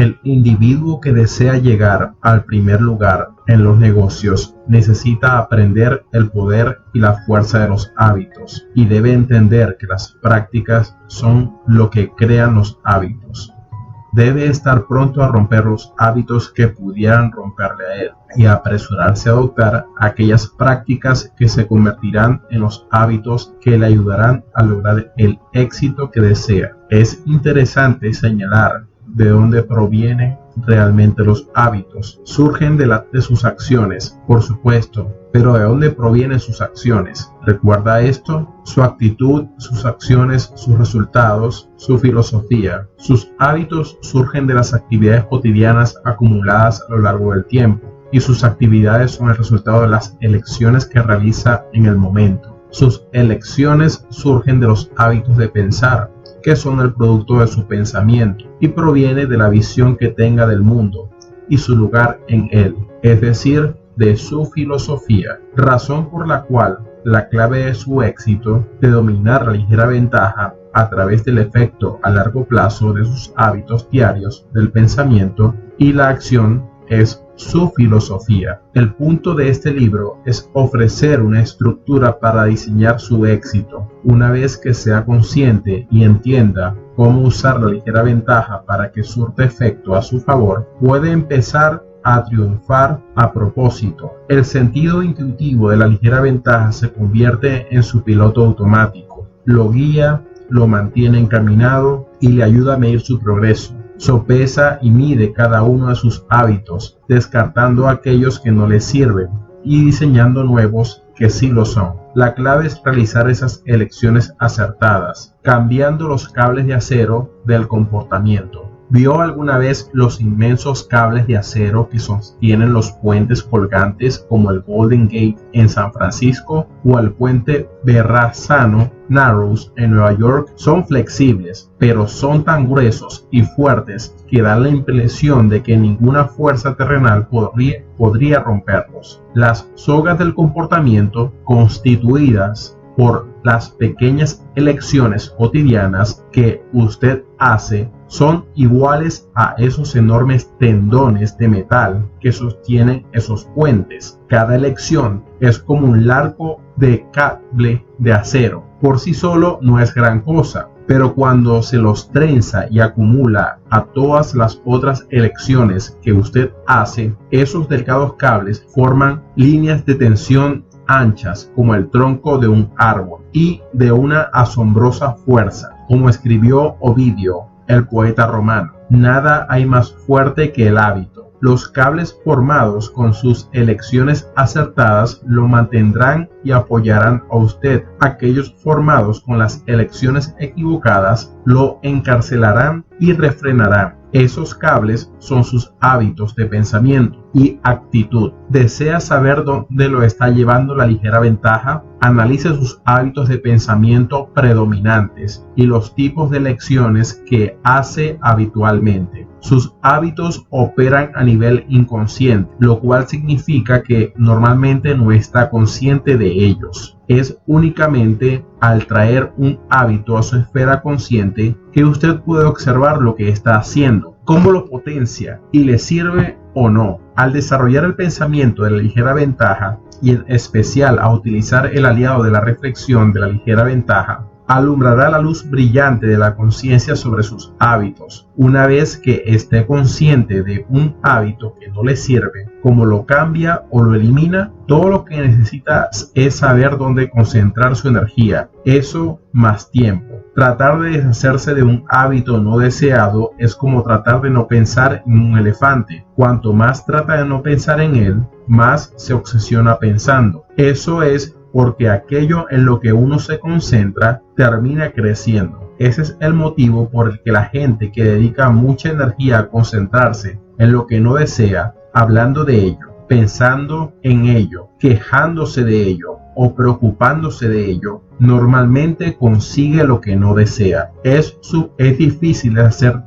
El individuo que desea llegar al primer lugar en los negocios necesita aprender el poder y la fuerza de los hábitos y debe entender que las prácticas son lo que crean los hábitos. Debe estar pronto a romper los hábitos que pudieran romperle a él y apresurarse a adoptar aquellas prácticas que se convertirán en los hábitos que le ayudarán a lograr el éxito que desea. Es interesante señalar de dónde provienen realmente los hábitos. Surgen de sus acciones, por supuesto, pero ¿de dónde provienen sus acciones? ¿Recuerda esto? Su actitud, sus acciones, sus resultados, su filosofía. Sus hábitos surgen de las actividades cotidianas acumuladas a lo largo del tiempo, y sus actividades son el resultado de las elecciones que realiza en el momento. Sus elecciones surgen de los hábitos de pensar, que son el producto de su pensamiento y proviene de la visión que tenga del mundo y su lugar en él, es decir, de su filosofía, razón por la cual la clave de su éxito de dominar la ligera ventaja a través del efecto a largo plazo de sus hábitos diarios del pensamiento y la acción es su filosofía. El punto de este libro es ofrecer una estructura para diseñar su éxito. Una vez que sea consciente y entienda cómo usar la ligera ventaja para que surta efecto a su favor, puede empezar a triunfar a propósito. El sentido intuitivo de la ligera ventaja se convierte en su piloto automático. Lo guía, lo mantiene encaminado y le ayuda a medir su progreso. Sopesa y mide cada uno de sus hábitos, descartando aquellos que no le sirven y diseñando nuevos que sí lo son. La clave es realizar esas elecciones acertadas, cambiando los cables de acero del comportamiento. ¿Vio alguna vez los inmensos cables de acero que sostienen los puentes colgantes como el Golden Gate en San Francisco o el puente Verrazzano Narrows en Nueva York? Son flexibles, pero son tan gruesos y fuertes que dan la impresión de que ninguna fuerza terrenal podría romperlos. Las sogas del comportamiento, constituidas por las pequeñas elecciones cotidianas que usted hace, son iguales a esos enormes tendones de metal que sostienen esos puentes. Cada elección es como un largo de cable de acero. Por sí solo no es gran cosa, pero cuando se los trenza y acumula a todas las otras elecciones que usted hace, esos delgados cables forman líneas de tensión anchas como el tronco de un árbol y de una asombrosa fuerza. Como escribió Ovidio, el poeta romano, nada hay más fuerte que el hábito. Los cables formados con sus elecciones acertadas lo mantendrán y apoyarán a usted. Aquellos formados con las elecciones equivocadas lo encarcelarán y refrenarán. Esos cables son sus hábitos de pensamiento y actitud. ¿Desea saber dónde lo está llevando la ligera ventaja? Analice sus hábitos de pensamiento predominantes y los tipos de elecciones que hace habitualmente. Sus hábitos operan a nivel inconsciente, lo cual significa que normalmente no está consciente de ellos. Es únicamente al traer un hábito a su esfera consciente que usted puede observar lo que está haciendo, cómo lo potencia y le sirve o no. Al desarrollar el pensamiento de la ligera ventaja y en especial a utilizar el aliado de la reflexión de la ligera ventaja, alumbrará la luz brillante de la conciencia sobre sus hábitos. Una vez que esté consciente de un hábito que no le sirve, cómo lo cambia o lo elimina, todo lo que necesita es saber dónde concentrar su energía. Eso más tiempo. Tratar de deshacerse de un hábito no deseado es como tratar de no pensar en un elefante. Cuanto más trata de no pensar en él, más se obsesiona pensando. Eso es porque aquello en lo que uno se concentra termina creciendo. Ese es el motivo por el que la gente que dedica mucha energía a concentrarse en lo que no desea, hablando de ello, pensando en ello, quejándose de ello o preocupándose de ello, normalmente consigue lo que no desea. Es difícil hacer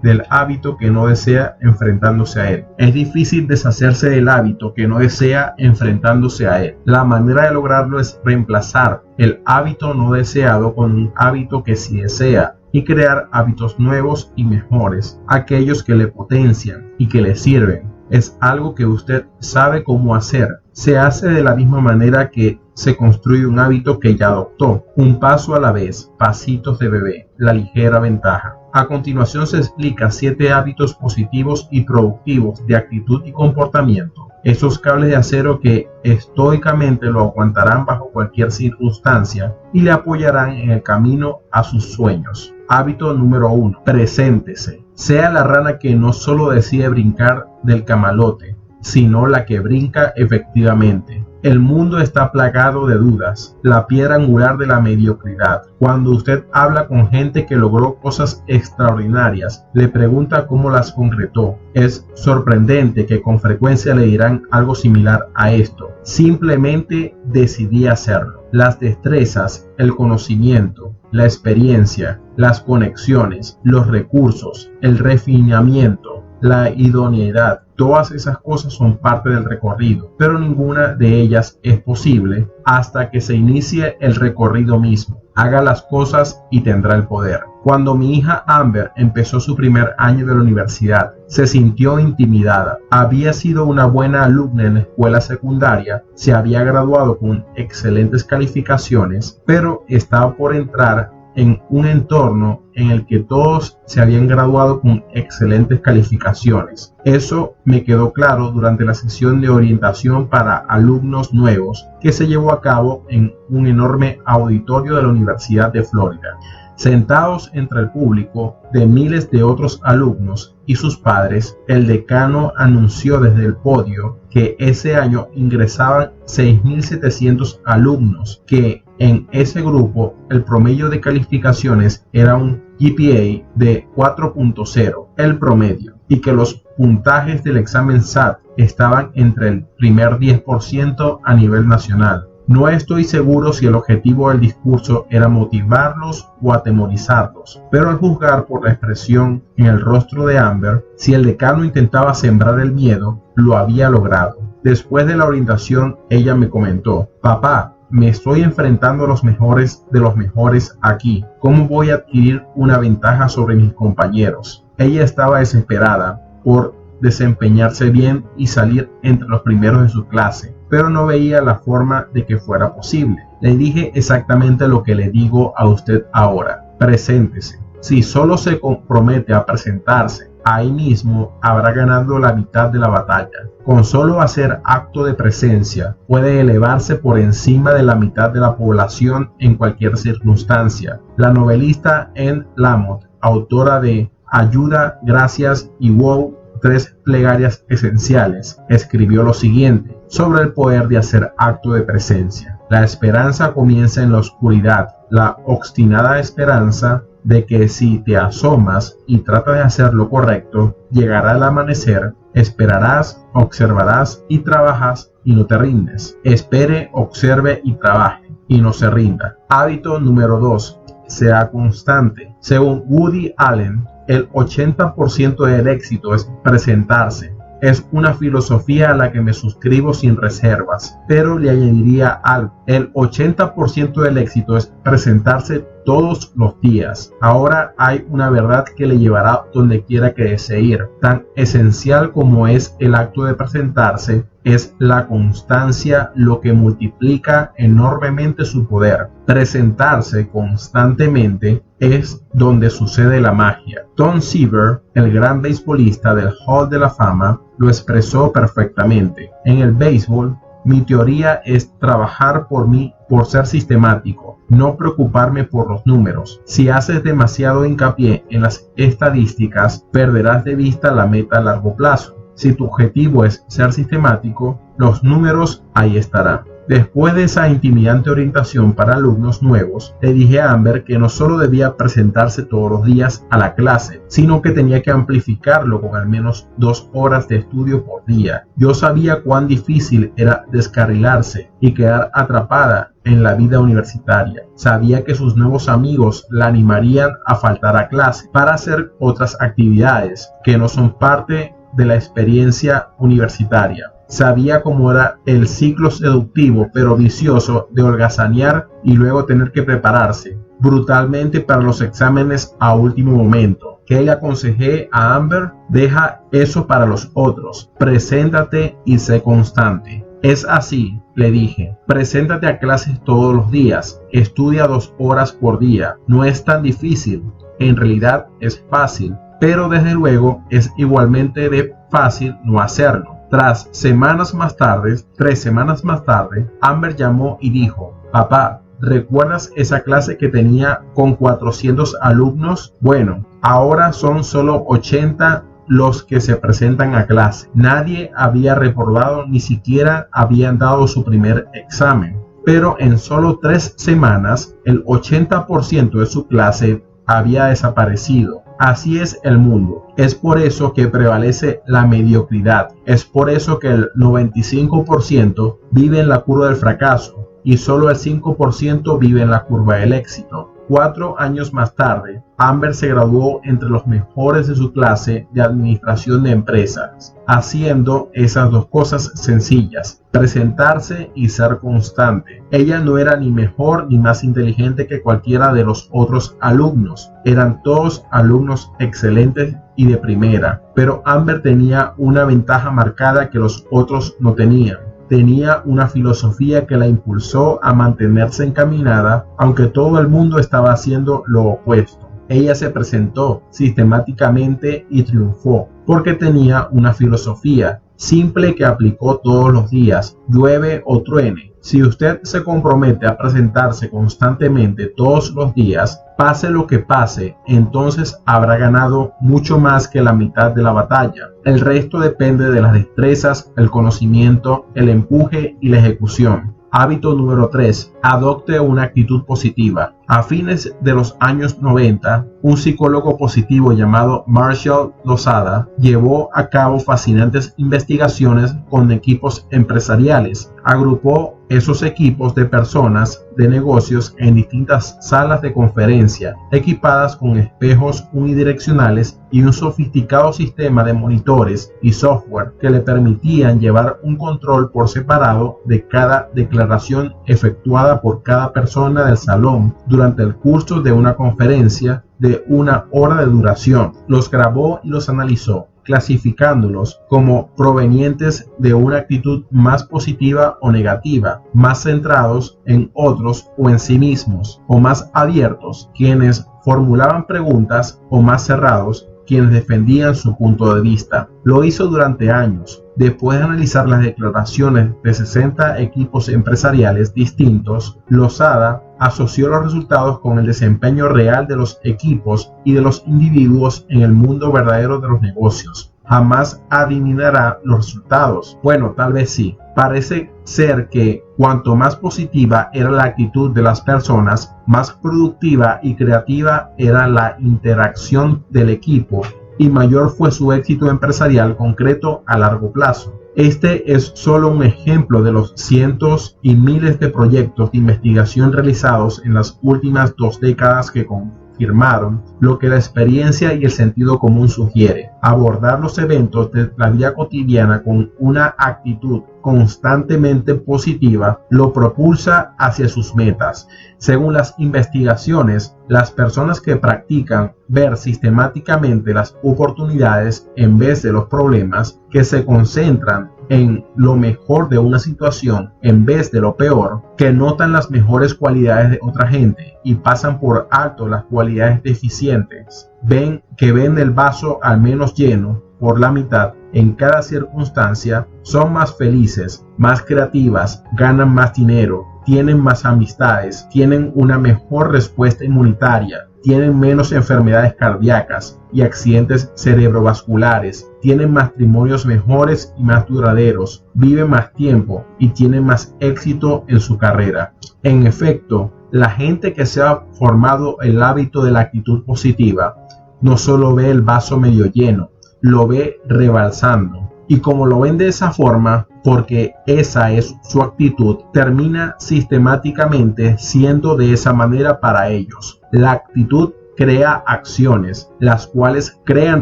del hábito que no desea enfrentándose a él. Es difícil deshacerse del hábito que no desea enfrentándose a él. La manera de lograrlo es reemplazar el hábito no deseado con un hábito que sí desea. y crear hábitos nuevos y mejores, aquellos que le potencian y que le sirven. Es algo que usted sabe cómo hacer. Se hace de la misma manera que se construye un hábito que ya adoptó, un paso a la vez, pasitos de bebé, la ligera ventaja. A continuación se explica 7 hábitos positivos y productivos de actitud y comportamiento. Esos cables de acero que estoicamente lo aguantarán bajo cualquier circunstancia y le apoyarán en el camino a sus sueños. Hábito número 1. Preséntese. Sea la rana que no solo decide brincar del camalote, sino la que brinca efectivamente. El mundo está plagado de dudas, la piedra angular de la mediocridad. Cuando usted habla con gente que logró cosas extraordinarias, le pregunta cómo las concretó. Es sorprendente que con frecuencia le dirán algo similar a esto: simplemente decidí hacerlo. Las destrezas, el conocimiento, la experiencia, las conexiones, los recursos, el refinamiento, la idoneidad, todas esas cosas son parte del recorrido, pero ninguna de ellas es posible hasta que se inicie el recorrido mismo. Haga las cosas y tendrá el poder. Cuando mi hija Amber empezó su primer año de la universidad, se sintió intimidada. Había sido una buena alumna en la escuela secundaria, se había graduado con excelentes calificaciones, pero estaba por entrar en un entorno en el que todos se habían graduado con excelentes calificaciones. Eso me quedó claro durante la sesión de orientación para alumnos nuevos que se llevó a cabo en un enorme auditorio de la Universidad de Florida. Sentados entre el público de miles de otros alumnos y sus padres, el decano anunció desde el podio que ese año ingresaban 6.700 alumnos, que en ese grupo el promedio de calificaciones era un GPA de 4.0, el promedio, y que los puntajes del examen SAT estaban entre el primer 10% a nivel nacional. No estoy seguro si el objetivo del discurso era motivarlos o atemorizarlos, pero al juzgar por la expresión en el rostro de Amber, si el decano intentaba sembrar el miedo, lo había logrado. Después de la orientación, ella me comentó: «Papá, me estoy enfrentando a los mejores de los mejores aquí. ¿Cómo voy a adquirir una ventaja sobre mis compañeros?». Ella estaba desesperada por desempeñarse bien y salir entre los primeros de su clase, pero no veía la forma de que fuera posible. Le dije exactamente lo que le digo a usted ahora: preséntese. Si solo se compromete a presentarse, ahí mismo habrá ganado la mitad de la batalla. Con solo hacer acto de presencia, puede elevarse por encima de la mitad de la población en cualquier circunstancia. La novelista Anne Lamott, autora de Ayuda, Gracias y Wow, 3 plegarias esenciales, escribió lo siguiente sobre el poder de hacer acto de presencia: la esperanza comienza en la oscuridad, la obstinada esperanza de que si te asomas y tratas de hacer lo correcto, llegará el amanecer. Esperarás, observarás y trabajas y no te rindes. Espere, observe y trabaje y no se rinda. Hábito número 2. Sea constante. Según Woody Allen, el 80% del éxito es presentarse. Es una filosofía a la que me suscribo sin reservas, pero le añadiría algo. El 80% del éxito es presentarse todos los días. Ahora hay una verdad que le llevará donde quiera que desee ir. Tan esencial como es el acto de presentarse, es la constancia lo que multiplica enormemente su poder. Presentarse constantemente es donde sucede la magia. Tom Seaver, el gran beisbolista del Hall de la Fama, lo expresó perfectamente. En el béisbol, mi teoría es trabajar por ser sistemático, no preocuparme por los números. Si haces demasiado hincapié en las estadísticas, perderás de vista la meta a largo plazo. Si tu objetivo es ser sistemático, los números ahí estarán. Después de esa intimidante orientación para alumnos nuevos, le dije a Amber que no solo debía presentarse todos los días a la clase, sino que tenía que amplificarlo con al menos 2 horas de estudio por día. Yo sabía cuán difícil era descarrilarse y quedar atrapada en la vida universitaria. Sabía que sus nuevos amigos la animarían a faltar a clase para hacer otras actividades que no son parte de la experiencia universitaria. Sabía cómo era el ciclo seductivo pero vicioso de holgazanear y luego tener que prepararse, brutalmente para los exámenes a último momento. ¿Qué le aconsejé a Amber? Deja eso para los otros. Preséntate y sé constante. Es así, le dije. Preséntate a clases todos los días. Estudia 2 horas por día. No es tan difícil. En realidad es fácil. Pero desde luego es igualmente de fácil no hacerlo. 3 semanas más tarde, Amber llamó y dijo: papá, ¿recuerdas esa clase que tenía con 400 alumnos? Bueno, ahora son solo 80 los que se presentan a clase. Nadie había reprobado, ni siquiera habían dado su primer examen. Pero en solo 3 semanas, el 80% de su clase había desaparecido. Así es el mundo. Es por eso que prevalece la mediocridad. Es por eso que el 95% vive en la curva del fracaso y solo el 5% vive en la curva del éxito. 4 años más tarde, Amber se graduó entre los mejores de su clase de administración de empresas, haciendo esas 2 cosas sencillas: presentarse y ser constante. Ella no era ni mejor ni más inteligente que cualquiera de los otros alumnos. Eran todos alumnos excelentes y de primera, pero Amber tenía una ventaja marcada que los otros no tenían. Tenía una filosofía que la impulsó a mantenerse encaminada, aunque todo el mundo estaba haciendo lo opuesto. Ella se presentó sistemáticamente y triunfó, porque tenía una filosofía simple que aplicó todos los días, llueve o truene. Si usted se compromete a presentarse constantemente todos los días, pase lo que pase, entonces habrá ganado mucho más que la mitad de la batalla. El resto depende de las destrezas, el conocimiento, el empuje y la ejecución. Hábito número 3. Adopte una actitud positiva. A fines de los años 90, un psicólogo positivo llamado Marshall Lozada llevó a cabo fascinantes investigaciones con equipos empresariales. Agrupó esos equipos de personas de negocios en distintas salas de conferencia, equipadas con espejos unidireccionales y un sofisticado sistema de monitores y software que le permitían llevar un control por separado de cada declaración efectuada por cada persona del salón durante el curso de una conferencia de 1 hora de duración. Los grabó y los analizó, clasificándolos como provenientes de una actitud más positiva o negativa, más centrados en otros o en sí mismos, o más abiertos, quienes formulaban preguntas, o más cerrados, quienes defendían su punto de vista. Lo hizo durante años. Después de analizar las declaraciones de 60 equipos empresariales distintos, Lozada asoció los resultados con el desempeño real de los equipos y de los individuos en el mundo verdadero de los negocios. Jamás adivinará los resultados. Bueno, tal vez sí. Parece ser que cuanto más positiva era la actitud de las personas, más productiva y creativa era la interacción del equipo y mayor fue su éxito empresarial concreto a largo plazo. Este es solo un ejemplo de los cientos y miles de proyectos de investigación realizados en las últimas 2 décadas que confirmaron lo que la experiencia y el sentido común sugiere: abordar los eventos de la vida cotidiana con una actitud constantemente positiva lo propulsa hacia sus metas. Según las investigaciones, las personas que practican ver sistemáticamente las oportunidades en vez de los problemas, que se concentran en lo mejor de una situación en vez de lo peor, que notan las mejores cualidades de otra gente y pasan por alto las cualidades deficientes, ven el vaso al menos lleno por la mitad en cada circunstancia, son más felices, más creativas, ganan más dinero, tienen más amistades, tienen una mejor respuesta inmunitaria, tienen menos enfermedades cardíacas y accidentes cerebrovasculares, tienen matrimonios mejores y más duraderos, viven más tiempo y tienen más éxito en su carrera. En efecto, la gente que se ha formado el hábito de la actitud positiva no solo ve el vaso medio lleno, lo ve rebalsando. Y como lo ven de esa forma, porque esa es su actitud, termina sistemáticamente siendo de esa manera para ellos. La actitud crea acciones, las cuales crean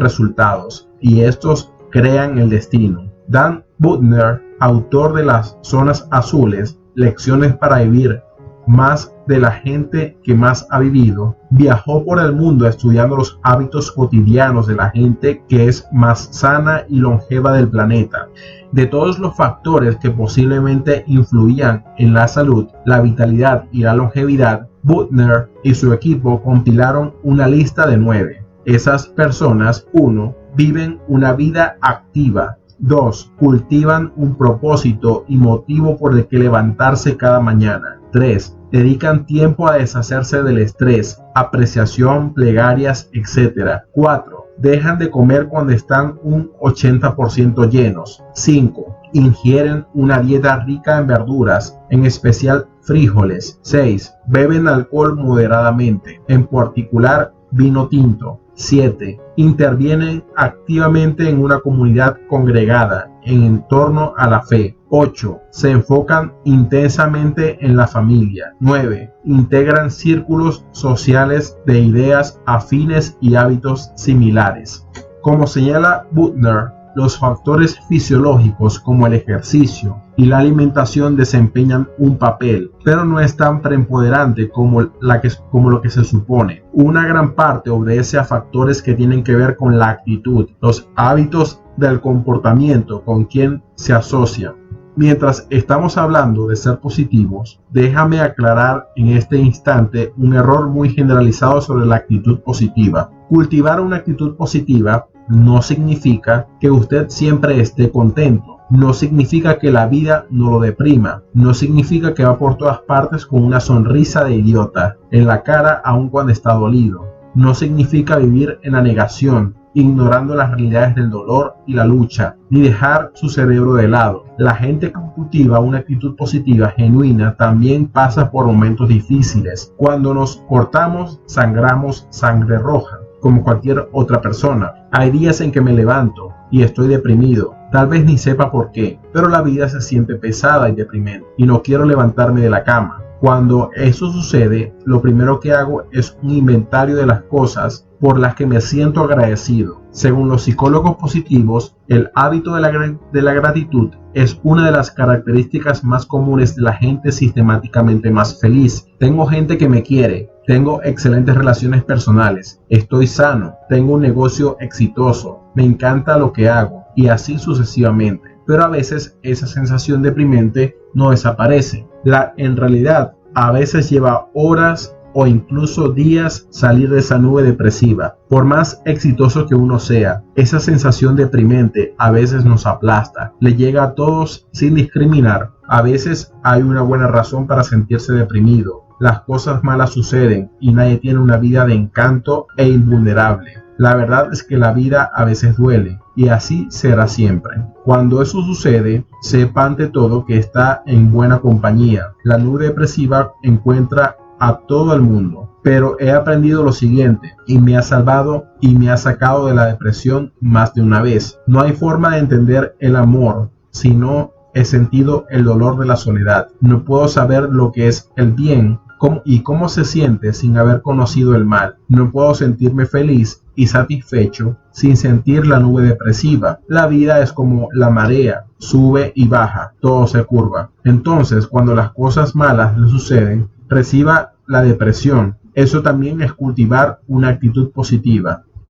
resultados, y estos crean el destino. Dan Buettner, autor de Las Zonas Azules, Lecciones para Vivir más de la gente que más ha vivido, viajó por el mundo estudiando los hábitos cotidianos de la gente que es más sana y longeva del planeta. De todos los factores que posiblemente influían en la salud, la vitalidad y la longevidad, Buettner y su equipo compilaron una lista de 9. Esas personas: 1. Viven una vida activa. 2. Cultivan un propósito y motivo por el que levantarse cada mañana. 3. Dedican tiempo a deshacerse del estrés, apreciación, plegarias, etc. 4. Dejan de comer cuando están un 80% llenos. 5. Ingieren una dieta rica en verduras, en especial frijoles. 6. Beben alcohol moderadamente, en particular vino tinto. 7. Intervienen activamente en una comunidad congregada en torno a la fe. 8. Se enfocan intensamente en la familia. 9. Integran círculos sociales de ideas afines y hábitos similares. Como señala Buettner, los factores fisiológicos como el ejercicio y la alimentación desempeñan un papel, pero no es tan preponderante como lo que se supone. Una gran parte obedece a factores que tienen que ver con la actitud, los hábitos del comportamiento con quien se asocian. Mientras estamos hablando de ser positivos, déjame aclarar en este instante un error muy generalizado sobre la actitud positiva. Cultivar una actitud positiva no significa que usted siempre esté contento, no significa que la vida no lo deprima, no significa que va por todas partes con una sonrisa de idiota en la cara aun cuando está dolido, no significa vivir en la negación, ignorando las realidades del dolor y la lucha, ni dejar su cerebro de lado. La gente que cultiva una actitud positiva genuina también pasa por momentos difíciles. Cuando nos cortamos, sangramos sangre roja, como cualquier otra persona. Hay días en que me levanto y estoy deprimido, tal vez ni sepa por qué, pero la vida se siente pesada y deprimente y no quiero levantarme de la cama. Cuando eso sucede, lo primero que hago es un inventario de las cosas por las que me siento agradecido. Según los psicólogos positivos, el hábito de la gratitud es una de las características más comunes de la gente sistemáticamente más feliz. Tengo gente que me quiere, tengo excelentes relaciones personales, estoy sano, tengo un negocio exitoso, me encanta lo que hago, y así sucesivamente. Pero a veces esa sensación deprimente no desaparece. En realidad, a veces lleva horas o incluso días salir de esa nube depresiva. Por más exitoso que uno sea, esa sensación deprimente a veces nos aplasta, le llega a todos sin discriminar. A veces hay una buena razón para sentirse deprimido. Las cosas malas suceden y nadie tiene una vida de encanto e invulnerable. La verdad es que la vida a veces duele y así será siempre. Cuando eso sucede, sepa ante todo que está en buena compañía. La nube depresiva encuentra a todo el mundo, pero he aprendido lo siguiente y me ha salvado y me ha sacado de la depresión más de una vez. No hay forma de entender el amor si no he sentido el dolor de la soledad. No puedo saber lo que es el bien y cómo se siente sin haber conocido el mal. No puedo sentirme feliz y satisfecho sin sentir la nube depresiva. La vida es como la marea, sube y baja, todo se curva. Entonces, cuando las cosas malas le suceden, reciba la depresión. Eso también es cultivar una actitud positiva.